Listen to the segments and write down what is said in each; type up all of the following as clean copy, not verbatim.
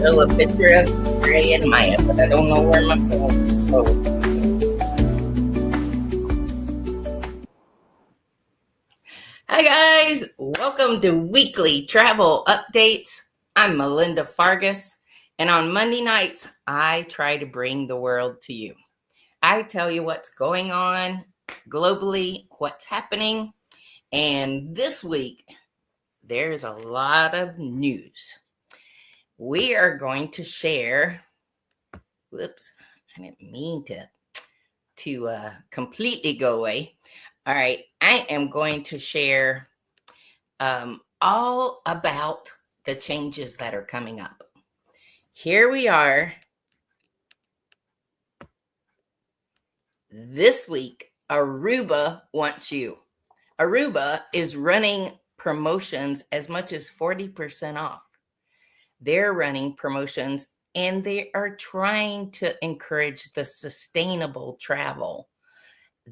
show a picture of Ray and Maya, but I don't know where my phone goes. Hi guys, welcome to Weekly Travel Updates. I'm Melinda Fargas, and on Monday nights, I try to bring the world to you. I tell you what's going on globally, what's happening, and this week, there's a lot of news. We are going to share, whoops, I didn't mean to completely go away. All right, I am going to share all about the changes that are coming up. Here we are. This week, Aruba wants you. Aruba is running promotions as much as 40% off. They're running promotions and they are trying to encourage the sustainable travel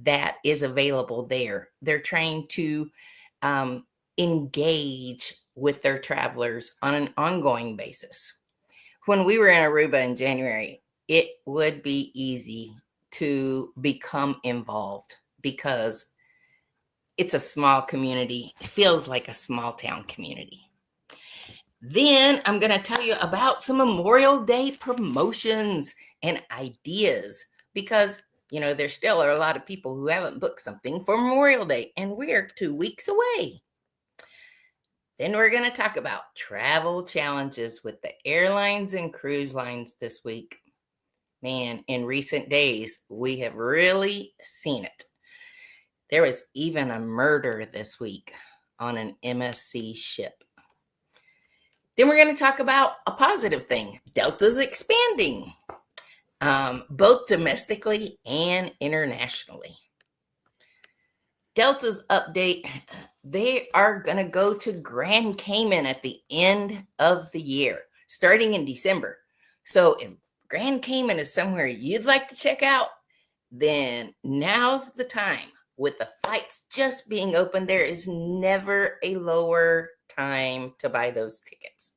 that is available there. They're trying to engage with their travelers on an ongoing basis. When we were in Aruba in January, it would be easy to become involved because it's a small community. It feels like a small town community. Then I'm going to tell you about some Memorial Day promotions and ideas because, you know, there still are a lot of people who haven't booked something for Memorial Day, and we're 2 weeks away. Then we're going to talk about travel challenges with the airlines and cruise lines this week. Man, in recent days, we have really seen it. There was even a murder this week on an MSC ship. Then we're going to talk about a positive thing. Delta's expanding, both domestically and internationally. Delta's update, they are going to go to Grand Cayman at the end of the year, starting in December. So if Grand Cayman is somewhere you'd like to check out, then now's the time. With the flights just being open, there is never a lower time to buy those tickets.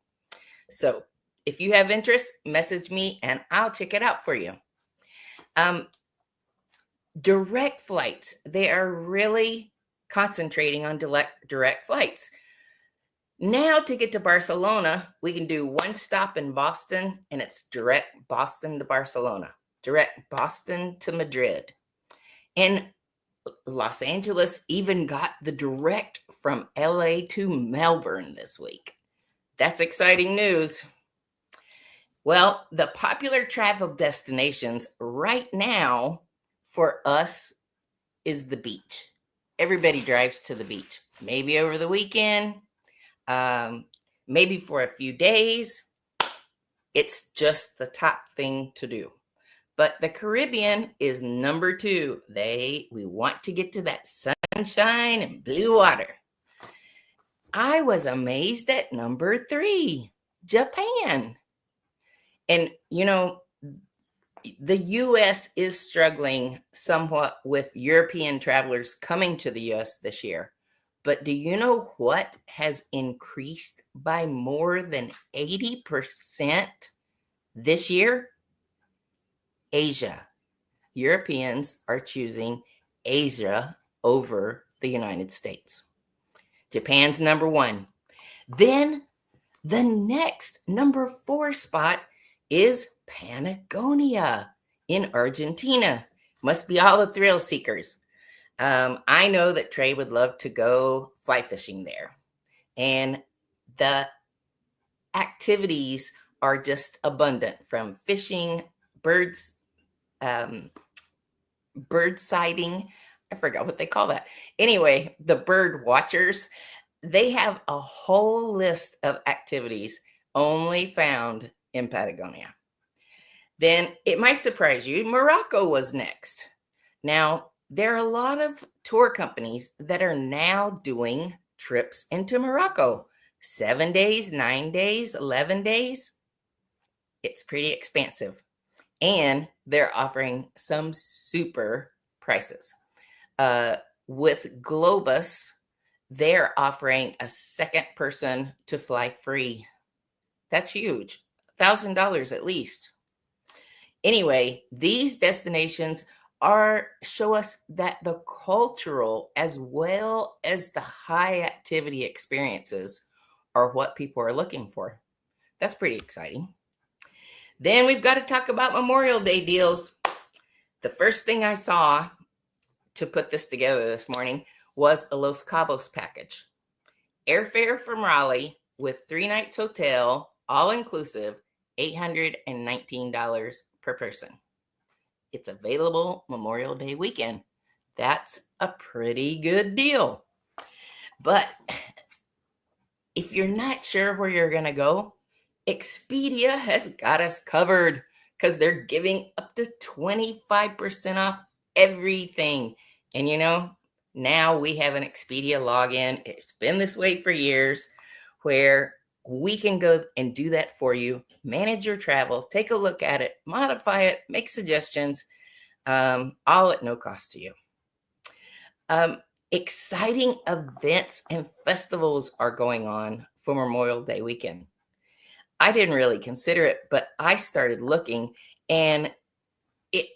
So if you have interest, message me and I'll check it out for you. Direct flights, they are really concentrating on direct flights. Now to get to Barcelona, we can do one stop in Boston and it's direct Boston to Barcelona, direct Boston to Madrid. And Los Angeles even got the direct from LA to Melbourne this week. That's exciting news. Well, the popular travel destinations right now for us is the beach. Everybody drives to the beach, maybe over the weekend, maybe for a few days. It's just the top thing to do. But the Caribbean is number 2. We want to get to that sunshine and blue water. I was amazed at number 3, Japan. And, you know, the U.S. is struggling somewhat with European travelers coming to the U.S. this year. But do you know what has increased by more than 80% this year? Asia. Europeans are choosing Asia over the United States. Japan's number 1. Then the next number 4 spot is Patagonia in Argentina. Must be all the thrill seekers. I know that Trey would love to go fly fishing there. And the activities are just abundant, from fishing, bird sighting. I forgot what they call that. Anyway, the bird watchers, they have a whole list of activities only found in Patagonia. Then it might surprise you, Morocco was next. Now, there are a lot of tour companies that are now doing trips into Morocco. 7 days, 9 days, 11 days. It's pretty expensive. And they're offering some super prices. With Globus, they're offering a second person to fly free. That's huge. $1,000 at least. Anyway, these destinations show us that the cultural as well as the high activity experiences are what people are looking for. That's pretty exciting. Then we've got to talk about Memorial Day deals. The first thing I saw to put this together this morning was a Los Cabos package. Airfare from Raleigh with 3 nights hotel, all inclusive, $819 per person. It's available Memorial Day weekend. That's a pretty good deal. But if you're not sure where you're going to go, Expedia has got us covered because they're giving up to 25% off everything. And now we have an Expedia login. It's been this way for years where we can go and do that for you, manage your travel, take a look at it, modify it, make suggestions, all at no cost to you. Exciting events and festivals are going on for Memorial Day weekend. I didn't really consider it, but I started looking, and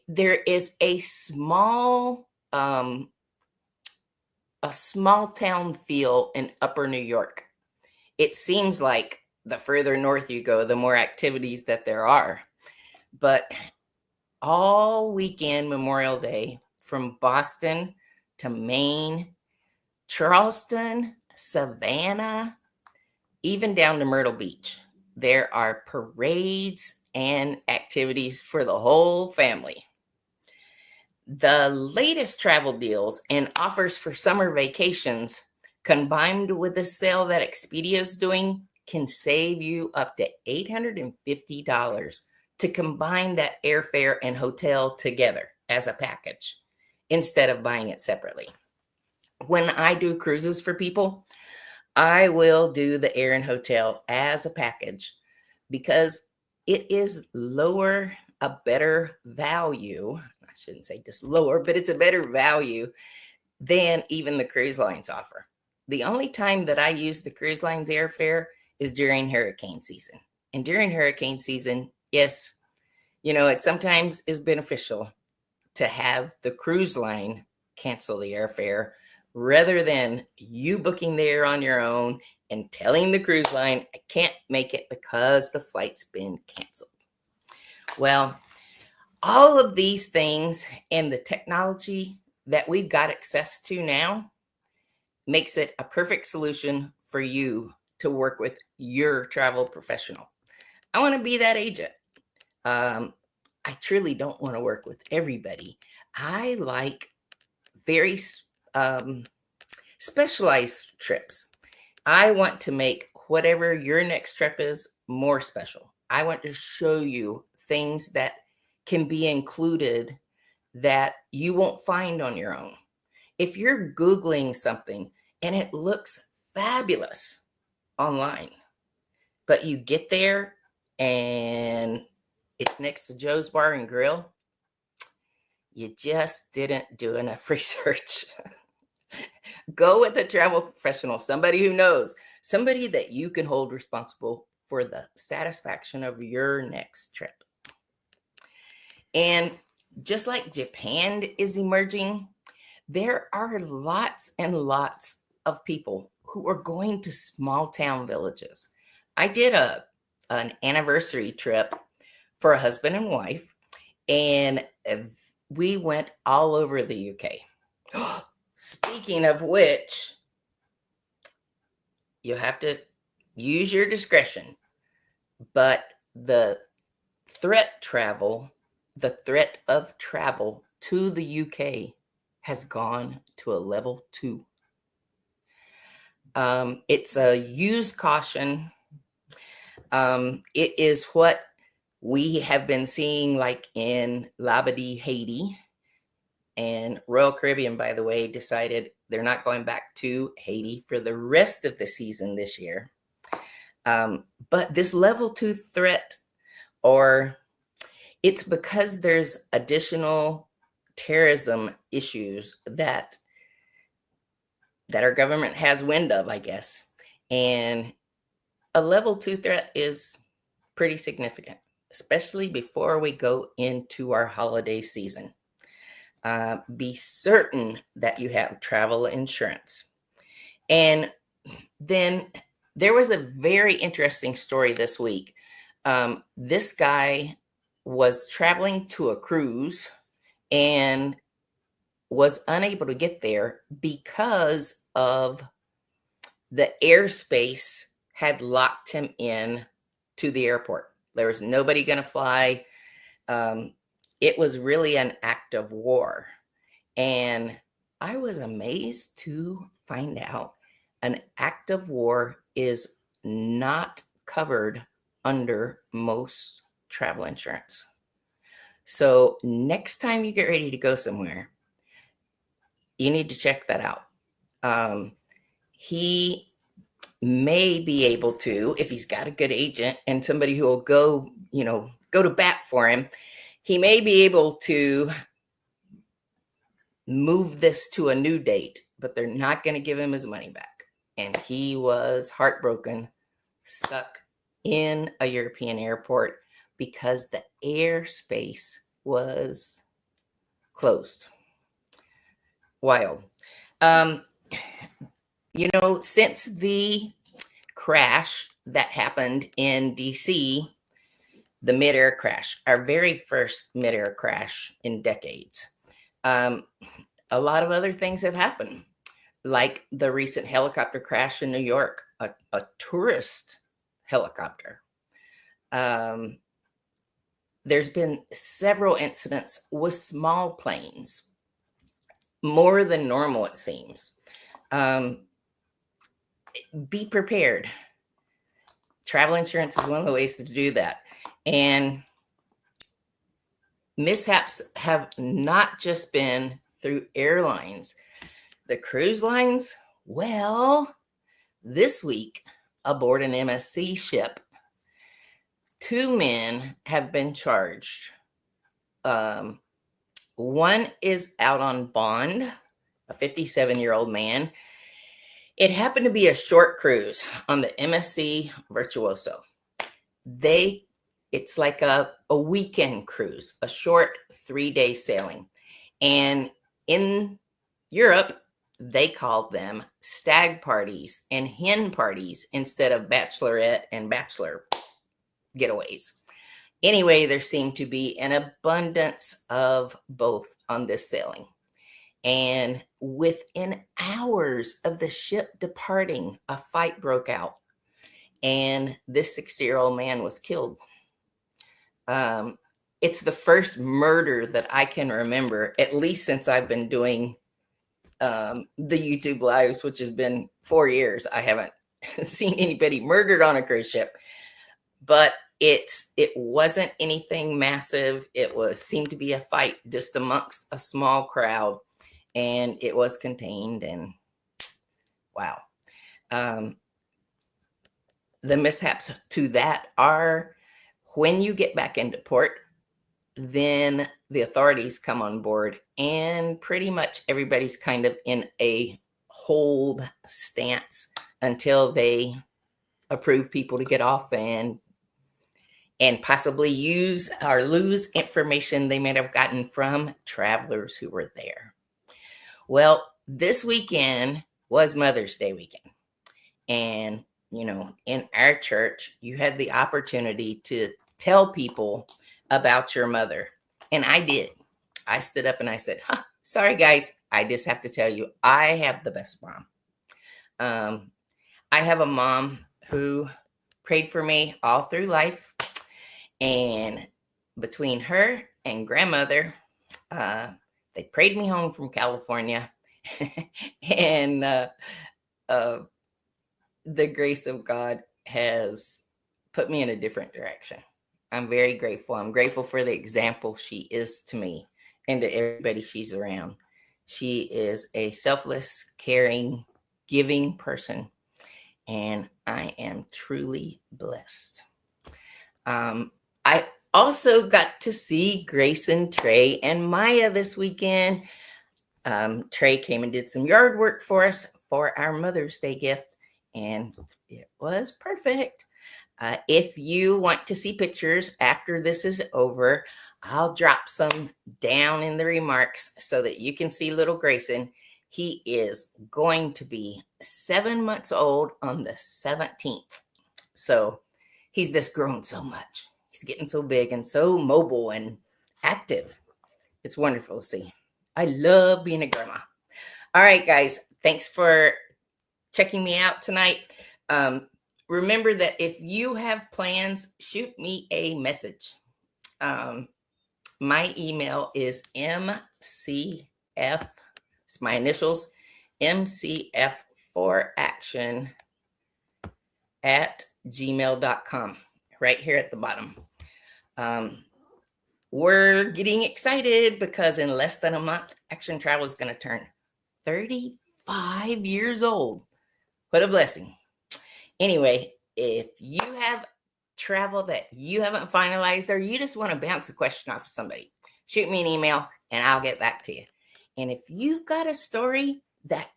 there is a small town feel in Upper New York. It seems like the further north you go, the more activities that there are. But all weekend Memorial Day, from Boston to Maine, Charleston, Savannah, even down to Myrtle Beach, there are parades and activities for the whole family. The latest travel deals and offers for summer vacations, combined with the sale that Expedia is doing, can save you up to $850 to combine that airfare and hotel together as a package instead of buying it separately. When I do cruises for people, I will do the air and hotel as a package because it is a better value. I shouldn't say just lower, but it's a better value than even the cruise lines offer. The only time that I use the cruise lines airfare is during hurricane season. And during hurricane season, yes, it sometimes is beneficial to have the cruise line cancel the airfare rather than you booking there on your own and telling the cruise line, I can't make it because the flight's been canceled. Well, all of these things and the technology that we've got access to now makes it a perfect solution for you to work with your travel professional. I want to be that agent. I truly don't want to work with everybody. I like very specialized trips. I want to make whatever your next trip is more special. I want to show you things that can be included that you won't find on your own. If you're Googling something and it looks fabulous online, but you get there and it's next to Joe's Bar and Grill, you just didn't do enough research. Go with a travel professional, somebody who knows, somebody that you can hold responsible for the satisfaction of your next trip. And just like Japan is emerging, there are lots and lots of people who are going to small town villages. I did an anniversary trip for a husband and wife, and we went all over the UK. Speaking of which, you have to use your discretion, but the threat of travel to the UK has gone to a level 2. It's a use caution. It is what we have been seeing like in Labadee, Haiti. And Royal Caribbean, by the way, decided they're not going back to Haiti for the rest of the season this year. But this level 2 threat, or it's because there's additional terrorism issues that our government has wind of, I guess. And a level 2 threat is pretty significant, especially before we go into our holiday season. Be certain that you have travel insurance. And then there was a very interesting story this week. This guy was traveling to a cruise and was unable to get there because of the airspace had locked him in to the airport. There was nobody going to fly. It was really an act of war. And I was amazed to find out an act of war is not covered under most travel insurance. So next time you get ready to go somewhere, you need to check that out. He may be able to, if he's got a good agent and somebody who will go to bat for him, he may be able to move this to a new date, but they're not going to give him his money back. And he was heartbroken, stuck in a European airport because the airspace was closed. Wild. Since the crash that happened in DC, the mid-air crash, our very first mid-air crash in decades, a lot of other things have happened, like the recent helicopter crash in New York, a tourist helicopter. There's been several incidents with small planes, more than normal, it seems. Be prepared. Travel insurance is one of the ways to do that. And mishaps have not just been through airlines. The cruise lines, well, this week aboard an MSC ship, 2 men have been charged. One is out on bond, a 57-year-old man. It happened to be a short cruise on the MSC Virtuoso. It's like a weekend cruise, a short 3-day sailing. And in Europe, they called them stag parties and hen parties instead of bachelorette and bachelor getaways. Anyway, there seemed to be an abundance of both on this sailing. And within hours of the ship departing, a fight broke out. And this 60-year-old man was killed. It's the first murder that I can remember, at least since I've been doing the YouTube lives, which has been 4 years. I haven't seen anybody murdered on a cruise ship, but it wasn't anything massive. It seemed to be a fight just amongst a small crowd, and it was contained. And wow, the mishaps to that are when you get back into port, then the authorities come on board, and pretty much everybody's kind of in a hold stance until they approve people to get off and possibly use or lose information they may have gotten from travelers who were there. Well, this weekend was Mother's Day weekend. And, in our church, you had the opportunity to tell people about your mother. And I did. I stood up and I said, sorry, guys, I just have to tell you, I have the best mom. I have a mom who prayed for me all through life. And between her and grandmother, they prayed me home from California. And the grace of God has put me in a different direction. I'm very grateful. I'm grateful for the example she is to me and to everybody she's around. She is a selfless, caring, giving person, and I am truly blessed. I also got to see Grayson, Trey, and Maya this weekend. Trey came and did some yard work for us for our Mother's Day gift, and it was perfect. If you want to see pictures after this is over, I'll drop some down in the remarks so that you can see little Grayson. He is going to be 7 months old on the 17th. So he's just grown so much. He's getting so big and so mobile and active. It's wonderful to see. I love being a grandma. All right, guys. Thanks for checking me out tonight. Remember that if you have plans, shoot me a message. My email is mcf, it's my initials, mcf4action @gmail.com, right here at the bottom. We're getting excited because in less than a month, Action Travel is going to turn 35 years old. What a blessing. Anyway, if you have travel that you haven't finalized or you just want to bounce a question off of somebody, shoot me an email and I'll get back to you. And if you've got a story that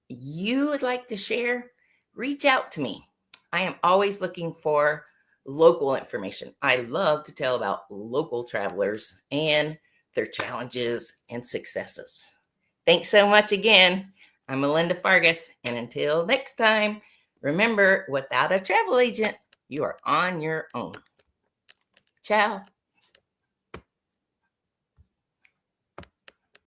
you would like to share, reach out to me. I am always looking for local information. I love to tell about local travelers and their challenges and successes. Thanks so much again. I'm Melinda Fargas, and until next time, remember, without a travel agent, you are on your own. Ciao.